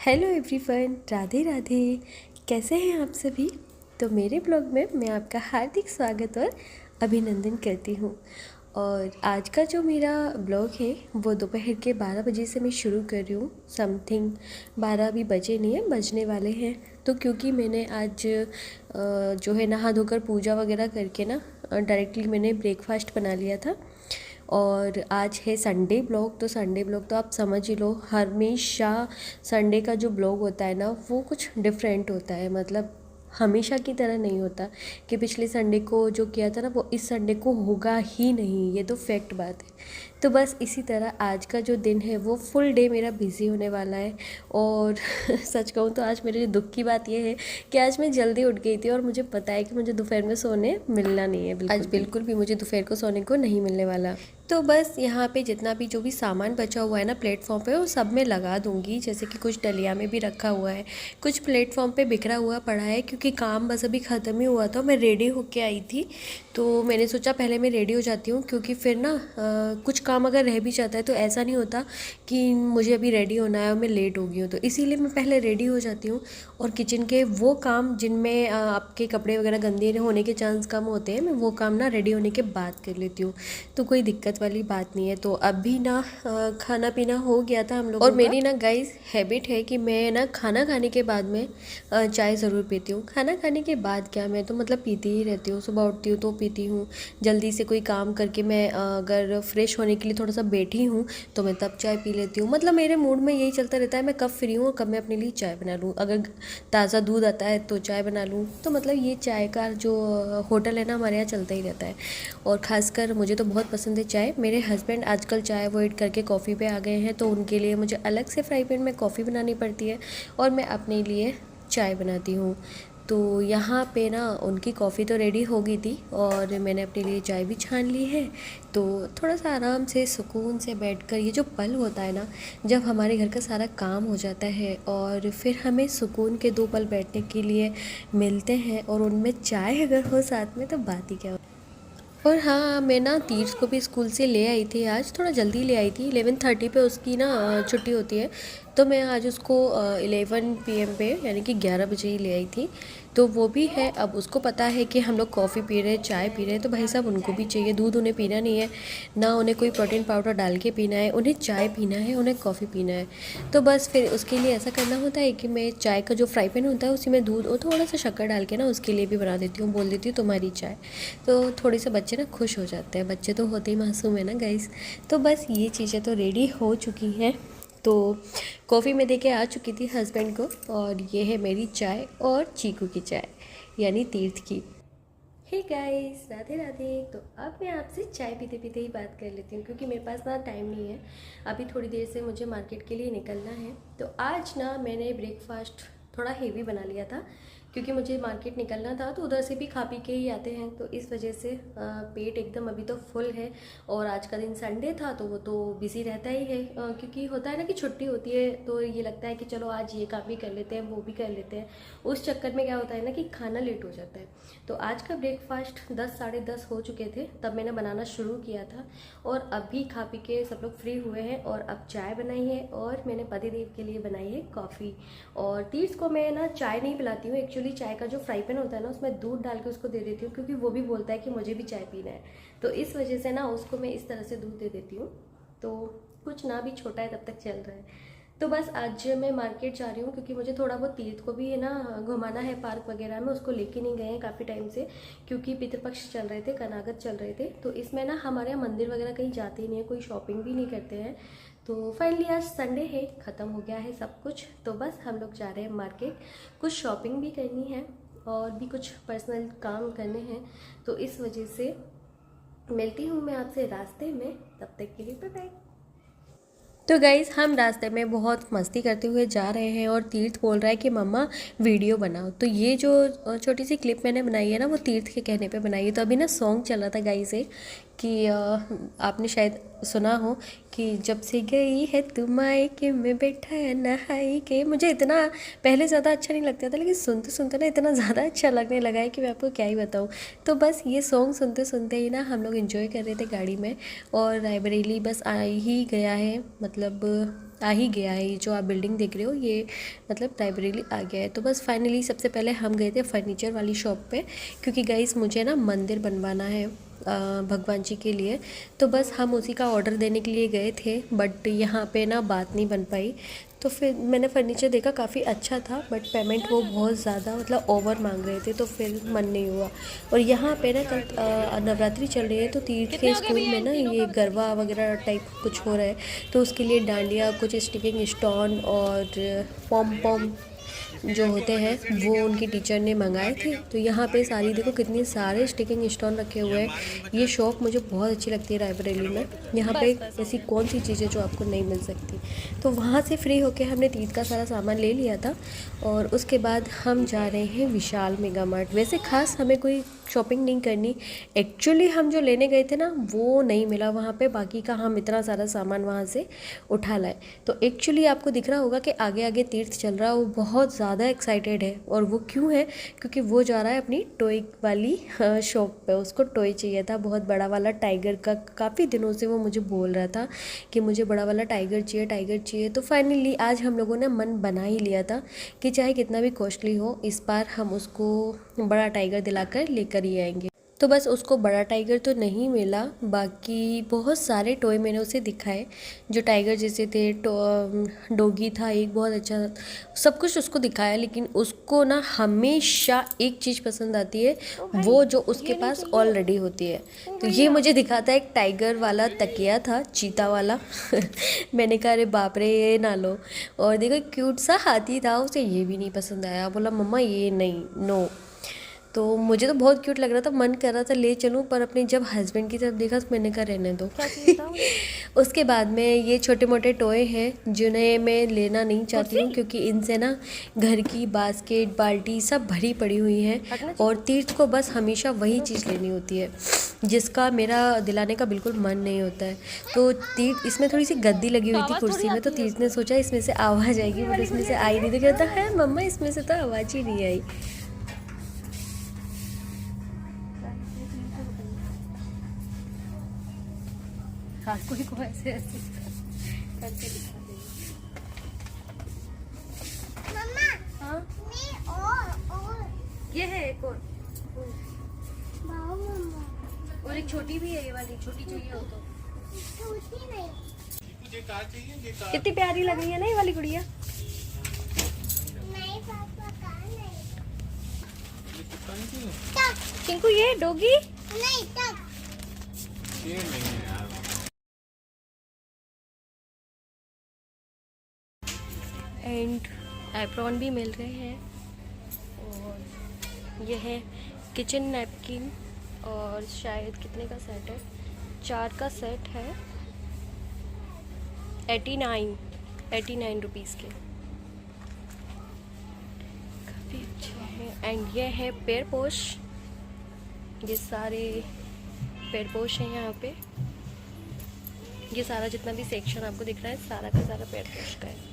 Hello everyone, Radhe Radhe. कैसे हैं आप सभी? तो मेरे ब्लॉग में मैं आपका हार्दिक स्वागत और अभिनंदन करती हूँ। और आज का जो मेरा ब्लॉग है वो दोपहर के 12 बजे से मैं शुरू कर रही हूँ। समथिंग 12 अभी बजे नहीं है, बजने वाले हैं। तो क्योंकि मैंने आज जो है नहा धोकर पूजा वगैरह करके ना डायरेक्टली मैंने ब्रेकफास्ट बना लिया था। और आज है संडे ब्लॉग। तो संडे ब्लॉग तो आप समझ ही लो, हमेशा संडे का जो ब्लॉग होता है ना वो कुछ डिफरेंट होता है। मतलब हमेशा की तरह नहीं होता कि पिछले संडे को जो किया था ना वो इस संडे को होगा ही नहीं, ये तो फैक्ट बात है। तो बस इसी तरह आज का जो दिन है वो फुल डे मेरा बिज़ी होने वाला है। और सच कहूँ तो आज मेरे दुख की बात यह है कि आज मैं जल्दी उठ गई थी और मुझे पता है कि मुझे दोपहर में सोने मिलना नहीं है। आज बिल्कुल भी मुझे दोपहर को सोने को नहीं मिलने वाला। तो बस यहाँ पे जितना भी जो भी सामान बचा हुआ है ना प्लेटफॉर्म पे वो सब मैं लगा दूँगी। जैसे कि कुछ डलिया में भी रखा हुआ है, कुछ प्लेटफॉर्म पे बिखरा हुआ पड़ा है, क्योंकि काम बस अभी ख़त्म ही हुआ था। मैं रेडी होके आई थी तो मैंने सोचा पहले मैं रेडी हो जाती हूँ, क्योंकि फिर ना कुछ काम अगर रह भी जाता है तो ऐसा नहीं होता कि मुझे अभी रेडी होना है और मैं लेट हो गई हूँ। तो इसीलिए मैं पहले रेडी हो जाती हूँ और किचन के वो काम जिनमें आपके कपड़े वगैरह गंदे होने के चांस कम होते हैं, मैं वो काम ना रेडी होने के बाद कर लेती हूँ। तो कोई दिक्कत वाली बात नहीं है। तो अभी ना खाना पीना हो गया था हम लोगों का। और मेरी ना गाइस हैबिट है कि मैं ना खाना खाने के बाद में चाय ज़रूर पीती हूँ। खाना खाने के बाद क्या, मैं तो मतलब पीती ही रहती हूँ। सुबह उठती हूँ तो पीती हूँ, जल्दी से कोई काम करके मैं अगर फ्रेश होने के लिए थोड़ा सा बैठी हूँ तो मैं तब चाय पी लेती हूँ। मतलब मेरे मूड में यही चलता रहता है, मैं कब फ्री हूँ और कब मैं अपने लिए चाय बना लूँ। अगर ताज़ा दूध आता है तो चाय बना लूँ। तो मतलब ये चाय का जो होटल है ना हमारे यहाँ चलता ही रहता है। और ख़ासकर मुझे तो बहुत पसंद है चाय। मेरे हस्बैंड आजकल चाय अवॉइड करके कॉफ़ी पे आ गए हैं, तो उनके लिए मुझे अलग से फ्राई पैन में कॉफ़ी बनानी पड़ती है और मैं अपने लिए चाय बनाती हूँ। तो यहाँ पे ना उनकी कॉफ़ी तो रेडी हो गई थी और मैंने अपने लिए चाय भी छान ली है। तो थोड़ा सा आराम से सुकून से बैठकर, ये जो पल होता है ना जब हमारे घर का सारा काम हो जाता है और फिर हमें सुकून के 2 पल बैठने के लिए मिलते हैं और उनमें चाय अगर हो साथ में, तो बात ही क्या हो। और हाँ, मैं ना तीर्थ को भी स्कूल से ले आई थी। आज थोड़ा जल्दी ले आई थी, 11:30 पे उसकी ना छुट्टी होती है। तो मैं आज उसको 11 PM पे यानी कि 11 बजे ही ले आई थी। तो वो भी है, अब उसको पता है कि हम लोग कॉफ़ी पी रहे हैं, चाय पी रहे हैं, तो भाई साहब उनको भी चाहिए। दूध उन्हें पीना नहीं है, ना उन्हें कोई प्रोटीन पाउडर डाल के पीना है, उन्हें चाय पीना है, उन्हें कॉफ़ी पीना है। तो बस फिर उसके लिए ऐसा करना होता है कि मैं चाय का जो फ्राई पैन होता है उसी में दूध और थोड़ा सा शक्कर डाल के ना उसके लिए भी बना देती हूँ, बोल देती हूँ तुम्हारी चाय। तो थोड़े से बच्चे ना खुश हो जाते हैं, बच्चे तो होते ही मासूम है ना गाइस। तो बस ये चीज़ें तो रेडी हो चुकी हैं। तो कॉफ़ी में देके आ चुकी थी हस्बैंड को, और ये है मेरी चाय और चीकू की चाय यानी तीर्थ की। Hey guys, Radhe Radhe. तो अब मैं आपसे चाय पीते पीते ही बात कर लेती हूँ, क्योंकि मेरे पास ना टाइम नहीं है। अभी थोड़ी देर से मुझे मार्केट के लिए निकलना है। तो आज ना मैंने ब्रेकफास्ट थोड़ा हेवी बना लिया था, क्योंकि मुझे मार्केट निकलना था तो उधर से भी खा पी के ही आते हैं। तो इस वजह से पेट एकदम अभी तो फुल है। और आज का दिन संडे था तो वो तो बिज़ी रहता ही है, क्योंकि होता है ना कि छुट्टी होती है तो ये लगता है कि चलो आज ये काम भी कर लेते हैं, वो भी कर लेते हैं। उस चक्कर में क्या होता है ना कि खाना लेट हो जाता है। तो आज का ब्रेकफास्ट 10 साढ़े 10 हो चुके थे तब मैंने बनाना शुरू किया था। और अभी खा पी के सब लोग फ्री हुए हैं और अब चाय बनाई है और मैंने पतिदेव के लिए बनाई है कॉफ़ी। और तीर्थ को मैं ना चाय नहीं पिलाती हूँ एक्चुअली। चाय का जो फ्राई पैन होता है ना उसमें दूध डाल के उसको दे देती हूँ, क्योंकि वो भी बोलता है कि मुझे भी चाय पीना है। तो इस वजह से ना उसको मैं इस तरह से दूध दे देती हूँ। तो कुछ ना भी छोटा है तब तक चल रहा है। तो बस आज मैं मार्केट जा रही हूँ, क्योंकि मुझे थोड़ा बहुत तीर्थ को भी है ना घुमाना है पार्क वगैरह में। उसको लेके नहीं गए हैं काफ़ी टाइम से, क्योंकि पितृपक्ष चल रहे थे, कनागत चल रहे थे। तो इसमें ना हमारे यहाँ मंदिर वगैरह कहीं जाते ही नहीं है, कोई शॉपिंग भी नहीं करते हैं। तो फाइनली आज संडे है, ख़त्म हो गया है सब कुछ। तो बस हम लोग जा रहे हैं मार्केट, कुछ शॉपिंग भी करनी है और भी कुछ पर्सनल काम करने हैं। तो इस वजह से मिलती हूँ मैं आपसे रास्ते में, तब तक के लिए बाय बाय। तो गाइज़ हम रास्ते में बहुत मस्ती करते हुए जा रहे हैं और तीर्थ बोल रहा है कि मम्मा वीडियो बनाओ। तो ये जो छोटी सी क्लिप मैंने बनाई है ना वो तीर्थ के कहने पे बनाई है। तो अभी ना सॉन्ग चल रहा था गाइज़ एक, कि आपने शायद सुना हो कि जब से गई है तुम मायके में बैठा है नहाई के। मुझे इतना पहले ज़्यादा अच्छा नहीं लगता था, लेकिन सुनते सुनते ना इतना ज़्यादा अच्छा लगने लगा है कि मैं आपको क्या ही बताऊँ। तो बस ये सॉन्ग सुनते सुनते ही ना हम लोग इन्जॉय कर रहे थे गाड़ी में। और रायबरेली बस आ ही गया है, मतलब आ ही गया है। ये जो आप बिल्डिंग देख रहे हो ये मतलब लाइब्रेरी आ गया है। तो बस फाइनली सबसे पहले हम गए थे फर्नीचर वाली शॉप पे, क्योंकि गाइस मुझे ना मंदिर बनवाना है भगवान जी के लिए। तो बस हम उसी का ऑर्डर देने के लिए गए थे, बट यहाँ पे ना बात नहीं बन पाई। तो फिर मैंने फर्नीचर देखा, काफ़ी अच्छा था, बट पेमेंट वो बहुत ज़्यादा मतलब ओवर मांग रहे थे, तो फिर मन नहीं हुआ। और यहाँ पे ना कल नवरात्रि चल रही है, तो तीर्थ के स्कूल में ना ये गरबा वगैरह टाइप कुछ हो रहा है, तो उसके लिए डांडिया, कुछ स्टिकिंग स्टोन और पॉम पॉम जो होते हैं वो उनकी टीचर ने मंगाए थे। तो यहाँ पे सारी देखो कितने सारे स्टिकिंग स्टोन रखे हुए हैं। ये शॉप मुझे बहुत अच्छी लगती है रायबरेली में। यहाँ पे ऐसी कौन सी चीज़ें जो आपको नहीं मिल सकती। तो वहाँ से फ्री होके हमने तीर्थ का सारा सामान ले लिया था और उसके बाद हम जा रहे हैं विशाल मेगा मार्ट। वैसे खास हमें कोई शॉपिंग नहीं करनी, एक्चुअली हम जो लेने गए थे ना वो नहीं मिला वहाँ पे, बाकी का हम इतना सारा सामान वहाँ से उठा लाए। तो एक्चुअली आपको दिख रहा होगा कि आगे आगे तीर्थ चल रहा है, वो बहुत ज़्यादा एक्साइटेड है। और वो क्यों है, क्योंकि वो जा रहा है अपनी टॉय वाली शॉप पे। उसको टॉय चाहिए था, बहुत बड़ा वाला टाइगर का। काफ़ी दिनों से वो मुझे बोल रहा था कि मुझे बड़ा वाला टाइगर चाहिए, टाइगर चाहिए। तो फाइनली आज हम लोगों ने मन बना ही लिया था कि चाहे कितना भी कॉस्टली हो, इस बार हम उसको बड़ा टाइगर दिलाकर लेकर ही आएंगे। तो बस उसको बड़ा टाइगर तो नहीं मिला, बाकी बहुत सारे टॉय मैंने उसे दिखाए जो टाइगर जैसे थे। डॉगी था एक बहुत अच्छा, सब कुछ उसको दिखाया। लेकिन उसको ना हमेशा एक चीज़ पसंद आती है, वो जो उसके पास ऑलरेडी होती है। तो ये मुझे दिखाता है एक टाइगर वाला तकिया था, चीता वाला मैंने कहा अरे बाप रे ये ना लो। और देखो क्यूट सा हाथी था, उसे ये भी नहीं पसंद आया, बोला मम्मा ये नहीं, नो। तो मुझे तो बहुत क्यूट लग रहा था, मन कर रहा था ले चलूं, पर अपने जब हस्बैंड की तरफ देखा तो मैंने कहा रहने दो। उसके बाद में ये छोटे मोटे टॉय हैं जिन्हें मैं लेना नहीं चाहती हूँ, क्योंकि इनसे ना घर की बास्केट बाल्टी सब भरी पड़ी हुई है। और तीर्थ को बस हमेशा वही चीज़ लेनी होती है जिसका मेरा दिलाने का बिल्कुल मन नहीं होता है। तो तीर्थ, इसमें थोड़ी सी गद्दी लगी हुई थी कुर्सी में, तो तीर्थ ने सोचा इसमें से आवाज़ आएगी, बट इसमें से आई नहीं। तो कहता है मम्मा इसमें से तो आवाज़ ही नहीं आई। हाँ कोई को ऐसे ऐसे करके दिखा देंगे। मम्मा, हाँ और ये है एक और एक छोटी भी है, ये वाली छोटी चाहिए हो तो। छोटी नहीं, मुझे कार चाहिए। कितनी प्यारी लग रही है ना ये वाली गुड़िया। नहीं पापा कार नहीं, चिंकू ये डॉगी नहीं, तक ये नहीं है यार। एंड एप्रॉन भी मिल रहे हैं। और ये है किचन नैपकिन, और शायद कितने का सेट है, 4 का सेट है, 89 रुपीज़ के, काफ़ी अच्छे हैं। एंड ये है पैर पोश, ये सारे पैर पोश हैं यहाँ पे। ये सारा जितना भी सेक्शन आपको दिख रहा है सारा का सारा पैर पोश का है।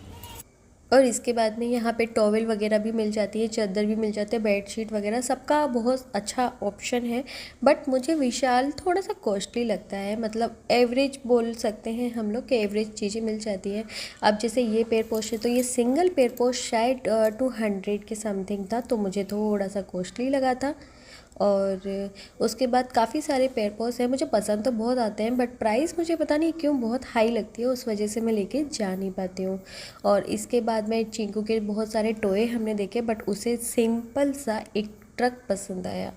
और इसके बाद में यहाँ पे टॉवेल वगैरह भी मिल जाती है, चादर भी मिल जाते हैं, बेडशीट वगैरह, सबका बहुत अच्छा ऑप्शन है। बट मुझे विशाल थोड़ा सा कॉस्टली लगता है, मतलब एवरेज बोल सकते हैं हम लोग कि एवरेज चीज़ें मिल जाती है। अब जैसे ये पैर पोश है, तो ये सिंगल पैर पोश शायद 200 के समथिंग था, तो मुझे थोड़ा सा कॉस्टली लगा था। और उसके बाद काफ़ी सारे पैर पोस हैं, मुझे पसंद तो बहुत आते हैं, बट प्राइस मुझे पता नहीं क्यों बहुत हाई लगती है, उस वजह से मैं लेके जा नहीं पाती हूँ। और इसके बाद में चिंकू के बहुत सारे टॉय हमने देखे, बट उसे सिंपल सा एक ट्रक पसंद आया।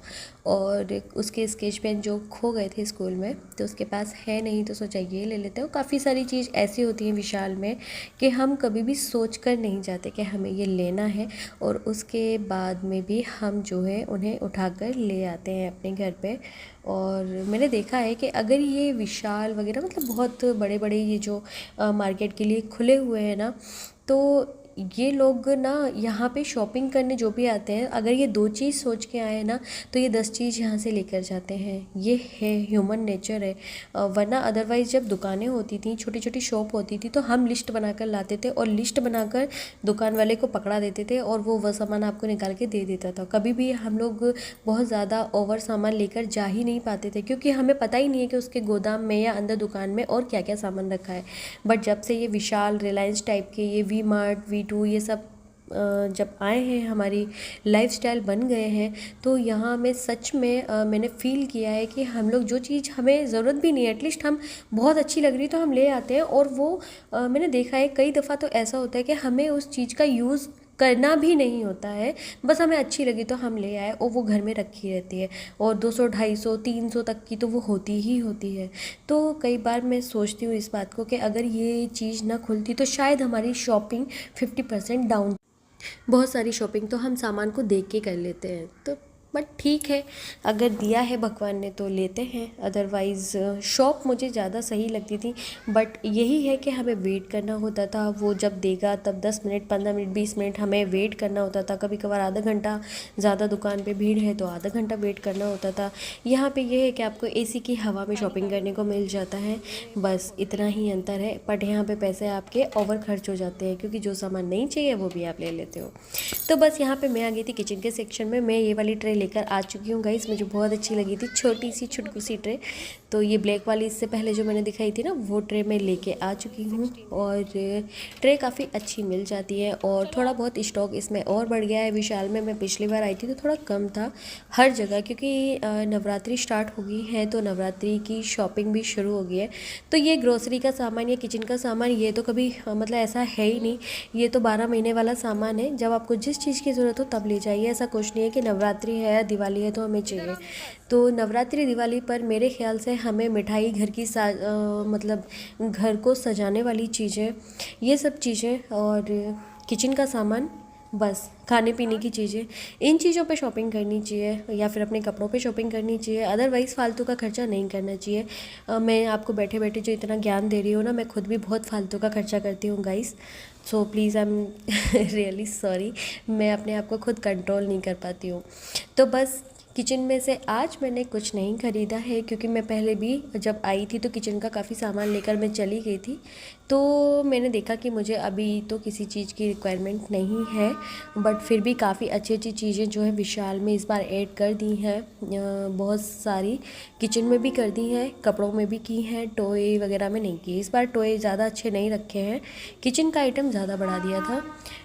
और उसके स्केच पेन जो खो गए थे स्कूल में, तो उसके पास है नहीं, तो सोचा ये ले लेते हो। काफ़ी सारी चीज़ ऐसी होती हैं विशाल में कि हम कभी भी सोच कर नहीं जाते कि हमें ये लेना है, और उसके बाद में भी हम जो है उन्हें उठाकर ले आते हैं अपने घर पे। और मैंने देखा है कि अगर ये विशाल वगैरह मतलब बहुत बड़े बड़े ये जो मार्केट के लिए खुले हुए हैं ना, तो ये लोग ना यहाँ पे शॉपिंग करने जो भी आते हैं, अगर ये 2 चीज़ सोच के आए ना तो ये 10 चीज़ यहाँ से लेकर जाते हैं। ये है ह्यूमन नेचर है। वरना अदरवाइज़ जब दुकानें होती थी, छोटी छोटी शॉप होती थी, तो हम लिस्ट बनाकर लाते थे और लिस्ट बनाकर दुकान वाले को पकड़ा देते थे और वो सामान आपको निकाल के दे देता था। कभी भी हम लोग बहुत ज़्यादा ओवर सामान लेकर जा ही नहीं पाते थे, क्योंकि हमें पता ही नहीं है कि उसके गोदाम में या अंदर दुकान में और क्या क्या सामान रखा है। बट जब से ये विशाल, रिलायंस टाइप के, ये वी मार्ट, V2 ये सब जब आए हैं, हमारी लाइफस्टाइल बन गए हैं, तो यहाँ में सच में मैंने फ़ील किया है कि हम लोग जो चीज़ हमें ज़रूरत भी नहीं है, एटलीस्ट हम बहुत अच्छी लग रही तो हम ले आते हैं। और वो मैंने देखा है कई दफ़ा तो ऐसा होता है कि हमें उस चीज़ का यूज़ करना भी नहीं होता है, बस हमें अच्छी लगी तो हम ले आए और वो घर में रखी रहती है। और 200, 250, 300 तक की तो वो होती ही होती है। तो कई बार मैं सोचती हूँ इस बात को कि अगर ये चीज़ ना खुलती तो शायद हमारी शॉपिंग 50% डाउन। बहुत सारी शॉपिंग तो हम सामान को देख के कर लेते हैं, तो बट ठीक है, अगर दिया है भगवान ने तो लेते हैं। अदरवाइज़ शॉप मुझे ज़्यादा सही लगती थी, बट यही है कि हमें वेट करना होता था। वो जब देगा तब 10 मिनट, 15 मिनट, 20 मिनट हमें वेट करना होता था। कभी कभार आधा घंटा, ज़्यादा दुकान पे भीड़ है तो आधा घंटा वेट करना होता था। यहाँ पे ये है कि आपको AC की हवा में शॉपिंग करने को मिल जाता है, बस इतना ही अंतर है। बट यहाँ पे पैसे आपके ओवर खर्च हो जाते हैं, क्योंकि जो सामान नहीं चाहिए वो भी आप ले लेते हो। तो बस यहाँ पे मैं आ गई थी किचन के सेक्शन में। मैं ये वाली ट्रे लेकर आ चुकी हूँ गाइस, मुझे बहुत अच्छी लगी थी, छोटी सी छुटकू सी ट्रे। तो ये ब्लैक वाली इससे पहले जो मैंने दिखाई थी ना, वो ट्रे मैं लेके आ चुकी हूँ। और ट्रे काफ़ी अच्छी मिल जाती है और थोड़ा बहुत स्टॉक इसमें और बढ़ गया है। विशाल में मैं पिछली बार आई थी तो थोड़ा कम था हर जगह, क्योंकि नवरात्रि स्टार्ट हो गई है तो नवरात्रि की शॉपिंग भी शुरू हो गई है। तो ये ग्रोसरी का सामान या किचन का सामान ये तो कभी मतलब ऐसा है ही नहीं, ये तो 12 महीने वाला सामान है। जब आपको जिस चीज़ की ज़रूरत हो तब ले जाइए, ऐसा कुछ नहीं है कि नवरात्रि है या दिवाली है तो हमें चाहिए। तो नवरात्रि दिवाली पर मेरे ख्याल से हमें मिठाई, घर की मतलब घर को सजाने वाली चीज़ें, ये सब चीज़ें और किचन का सामान, बस खाने पीने की चीज़ें, इन चीज़ों पे शॉपिंग करनी चाहिए या फिर अपने कपड़ों पे शॉपिंग करनी चाहिए। अदरवाइज़ फालतू का खर्चा नहीं करना चाहिए। मैं आपको बैठे बैठे जो इतना ज्ञान दे रही हूँ ना, मैं खुद भी बहुत फालतू का खर्चा करती हूँ guys, so please I am really sorry, मैं अपने आप को खुद कंट्रोल नहीं कर पाती हूँ। तो बस किचन में से आज मैंने कुछ नहीं ख़रीदा है, क्योंकि मैं पहले भी जब आई थी तो किचन का काफ़ी सामान लेकर मैं चली गई थी। तो मैंने देखा कि मुझे अभी तो किसी चीज़ की रिक्वायरमेंट नहीं है, बट फिर भी काफ़ी अच्छी अच्छी चीज़ें जो है विशाल में इस बार ऐड कर दी हैं। बहुत सारी किचन में भी कर दी हैं, कपड़ों में भी की हैं, टॉय वगैरह में नहीं की। इस बार टॉय ज़्यादा अच्छे नहीं रखे हैं, किचन का आइटम ज़्यादा बढ़ा दिया था।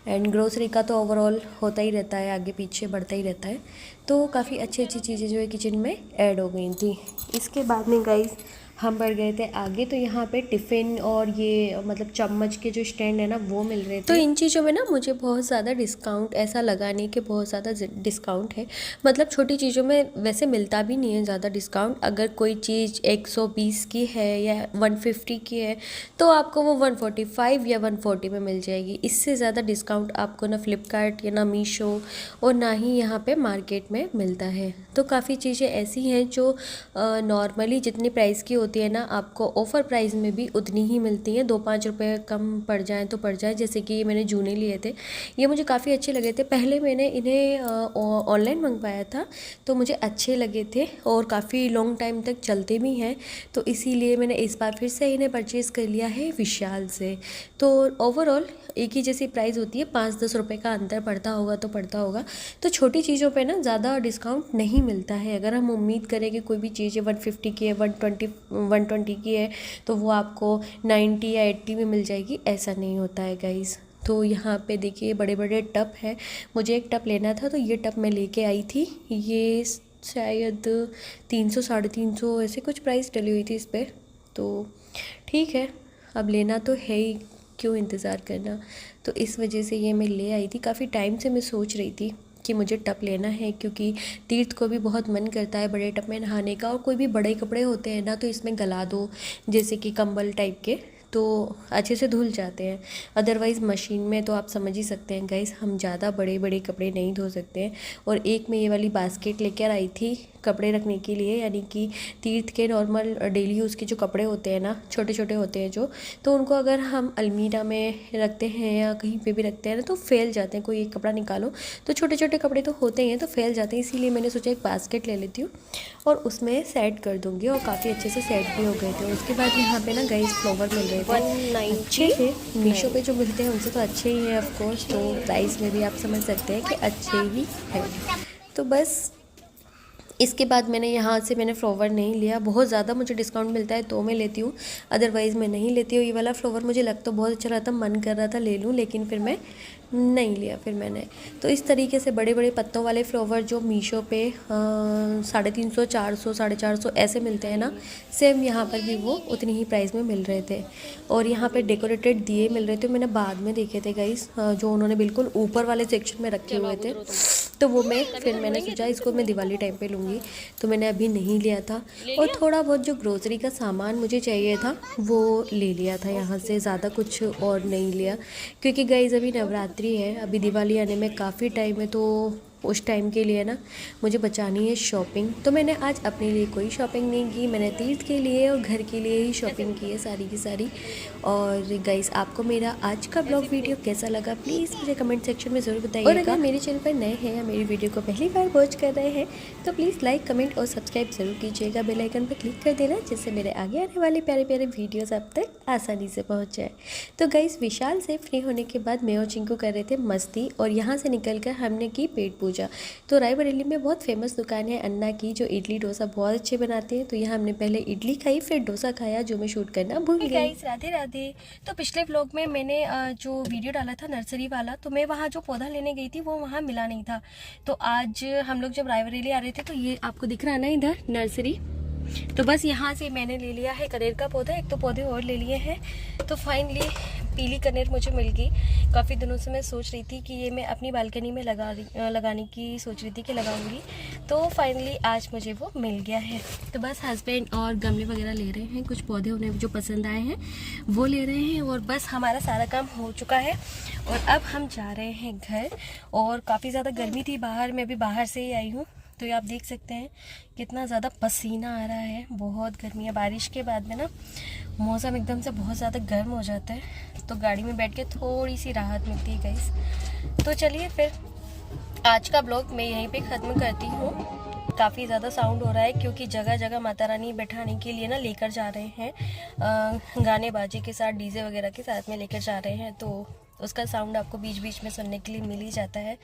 एंड ग्रोसरी का तो ओवरऑल होता ही रहता है, आगे पीछे बढ़ता ही रहता है। तो काफ़ी अच्छी अच्छी चीज़ें जो है किचन में ऐड हो गई थी। इसके बाद में गाइस हम बढ़ गए थे आगे, तो यहाँ पे टिफ़िन और ये मतलब चम्मच के जो स्टैंड है ना वो मिल रहे थे। तो इन चीज़ों में ना मुझे बहुत ज़्यादा डिस्काउंट ऐसा लगा नहीं कि बहुत ज़्यादा डिस्काउंट है, मतलब छोटी चीज़ों में वैसे मिलता भी नहीं है ज़्यादा डिस्काउंट। अगर कोई चीज़ 120 की है या 150 की है तो आपको वो 145 या 140 में मिल जाएगी। इससे ज़्यादा डिस्काउंट आपको ना फ्लिपकार्ट या ना मीशो और ना ही यहाँ पे मार्केट में मिलता है। तो काफ़ी चीज़ें ऐसी हैं जो नॉर्मली जितनी प्राइस की होती है ना, आपको ऑफ़र प्राइस में भी उतनी ही मिलती हैं। 2-5 रुपये कम पड़ जाएँ तो पड़ जाए। जैसे कि मैंने जूने लिए थे, ये मुझे काफ़ी अच्छे लगे थे। पहले मैंने इन्हें ऑनलाइन मंगवाया था तो मुझे अच्छे लगे थे और काफ़ी लॉन्ग टाइम तक चलते भी हैं, तो इसीलिए मैंने इस बार फिर से इन्हें परचेज़ कर लिया है विशाल से। तो ओवरऑल एक ही जैसी प्राइस होती है, 5-10 रुपये का अंतर पड़ता होगा तो पड़ता होगा। तो छोटी चीज़ों पे ना ज़्यादा डिस्काउंट नहीं मिलता है। अगर हम उम्मीद करें कि कोई भी चीज़ 150 की है, 120 की है तो वो आपको 90 या 80 में मिल जाएगी, ऐसा नहीं होता है गाइज़। तो यहाँ पे देखिए बड़े बड़े टब है, मुझे एक टब लेना था तो ये टब मैं लेके आई थी। ये शायद 300 350 ऐसे कुछ प्राइस डली हुई थी इस पर। तो ठीक है, अब लेना तो है ही, क्यों इंतज़ार करना। तो इस वजह से ये मैं ले आई थी। काफ़ी टाइम से मैं सोच रही थी कि मुझे टब लेना है, क्योंकि तीर्थ को भी बहुत मन करता है बड़े टब में नहाने का। और कोई भी बड़े कपड़े होते हैं ना तो इसमें गला दो, जैसे कि कंबल टाइप के, तो अच्छे से धुल जाते हैं। अदरवाइज़ मशीन में तो आप समझ ही सकते हैं गाइस, हम ज़्यादा बड़े बड़े कपड़े नहीं धो सकते हैं। और एक मैं ये वाली बास्केट लेकर आई थी कपड़े रखने के लिए, यानी कि तीर्थ के नॉर्मल डेली यूज़ के जो कपड़े होते हैं ना, छोटे छोटे होते हैं जो, तो उनको अगर हम अलमीरा में रखते हैं या कहीं पे भी रखते हैं ना तो फैल जाते हैं। कोई एक कपड़ा निकालो तो छोटे छोटे कपड़े तो होते ही हैं तो फैल जाते हैं, इसीलिए मैंने सोचा एक बास्केट ले लेती हूँ और उसमें सेट कर दूँगी। और काफ़ी अच्छे से सेट भी हो गए थे। उसके बाद यहाँ पे ना गाइस फ्लावर मिल रहे थे, अच्छे थे। मीशो पे जो मिलते हैं उनसे तो अच्छे ही हैं ऑफकोर्स, तो प्राइस में भी आप समझ सकते हैं कि अच्छे ही हैं। तो बस इसके बाद मैंने फ्लावर नहीं लिया। बहुत ज़्यादा मुझे डिस्काउंट मिलता है तो मैं लेती हूँ, अदरवाइज़ मैं नहीं लेती हूँ। ये वाला फ्लावर मुझे लग तो बहुत अच्छा रहा था, मन कर रहा था ले लूँ, लेकिन फिर मैं नहीं लिया। फिर मैंने तो इस तरीके से बड़े बड़े पत्तों वाले फ्लावर जो मीशो पे 350, 400, 450 ऐसे मिलते हैं ना, सेम यहाँ पर भी वो उतनी ही प्राइस में मिल रहे थे। और यहाँ पे डेकोरेटेड दिए मिल रहे थे, मैंने बाद में देखे थे गाइस, जो उन्होंने बिल्कुल ऊपर वाले सेक्शन में रखे हुए थे, तो वो मैंने सोचा इसको मैं दिवाली टाइम पे लूँगी, तो मैंने अभी नहीं लिया था। और थोड़ा बहुत जो ग्रोसरी का सामान मुझे चाहिए था वो ले लिया था यहाँ से, ज़्यादा कुछ और नहीं लिया, क्योंकि गाइस अभी नवरात्रि है, अभी दिवाली आने में काफ़ी टाइम है, तो उस टाइम के लिए ना मुझे बचानी है शॉपिंग। तो मैंने आज अपने लिए कोई शॉपिंग नहीं की, मैंने तीर्थ के लिए और घर के लिए ही शॉपिंग की है सारी की सारी। और गाइस आपको मेरा आज का ब्लॉग वीडियो कैसा लगा प्लीज़ मुझे कमेंट सेक्शन में ज़रूर बताइएगा। और अगर मेरे चैनल पर नए हैं या मेरी वीडियो को पहली बार वॉच कर रहे हैं तो प्लीज़ लाइक, कमेंट और सब्सक्राइब ज़रूर कीजिएगा। बेल आइकन पर क्लिक कर देना जिससे मेरे आगे आने वाले प्यारे प्यारे वीडियोज़ आप तक आसानी से पहुँच जाए। तो गाइस विशाल से फ्री होने के बाद मैं और चिंकू कर रहे थे मस्ती, और यहाँ से निकल कर हमने की पेट पूजा। तो रायबरेली में बहुत फेमस दुकान है अन्ना की, जो इडली डोसा बहुत अच्छे बनाते हैं। तो यहाँ हमने पहले इडली खाई, फिर डोसा खाया, जो मैं शूट करना भूल गई। गाइस राधे राधे। तो पिछले व्लॉग में मैंने जो वीडियो डाला था नर्सरी वाला, तो मैं वहाँ जो पौधा लेने गई थी वो वहाँ मिला नहीं था। तो आज हम लोग जब रायबरेली आ रहे थे तो ये आपको दिख रहा है ना इधर नर्सरी, तो बस यहाँ से मैंने ले लिया है कनेर का पौधा, एक तो पौधे और ले लिए हैं। तो फाइनली पीली कनेर मुझे मिल गई। काफ़ी दिनों से मैं सोच रही थी कि ये मैं अपनी बालकनी में लगाने की सोच रही थी कि लगाऊंगी, तो फाइनली आज मुझे वो मिल गया है। तो बस हस्बैंड और गमले वगैरह ले रहे हैं, कुछ पौधे उन्हें जो पसंद आए हैं वो ले रहे हैं, और बस हमारा सारा काम हो चुका है। और अब हम जा रहे हैं घर। और काफ़ी ज़्यादा गर्मी थी बाहर, मैं अभी बाहर से ही आई हूँ, तो ये आप देख सकते हैं कितना ज़्यादा पसीना आ रहा है, बहुत गर्मी है। बारिश के बाद में ना मौसम एकदम से बहुत ज़्यादा गर्म हो जाता है, तो गाड़ी में बैठ के थोड़ी सी राहत मिलती है गाइस। तो चलिए फिर आज का ब्लॉग मैं यहीं पे ख़त्म करती हूँ। काफ़ी ज़्यादा साउंड हो रहा है क्योंकि जगह जगह माता रानी बैठाने के लिए ना लेकर जा रहे हैं, गाने बाजे के साथ, डीजे वगैरह के साथ में लेकर जा रहे हैं, तो उसका साउंड आपको बीच बीच में सुनने के लिए मिल ही जाता है।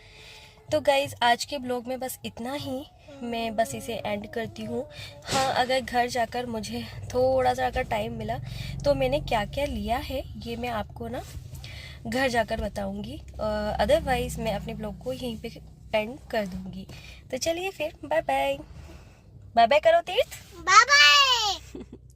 तो गाइज़ आज के ब्लॉग में बस इतना ही, मैं बस इसे एंड करती हूँ। हाँ, अगर घर जाकर मुझे थोड़ा सा अगर टाइम मिला तो मैंने क्या क्या लिया है ये मैं आपको ना घर जाकर बताऊँगी, अदरवाइज़ मैं अपने ब्लॉग को यहीं पे एंड कर दूँगी। तो चलिए फिर बाय बाय। बाय बाय करो तीर्थ, बाय बाय।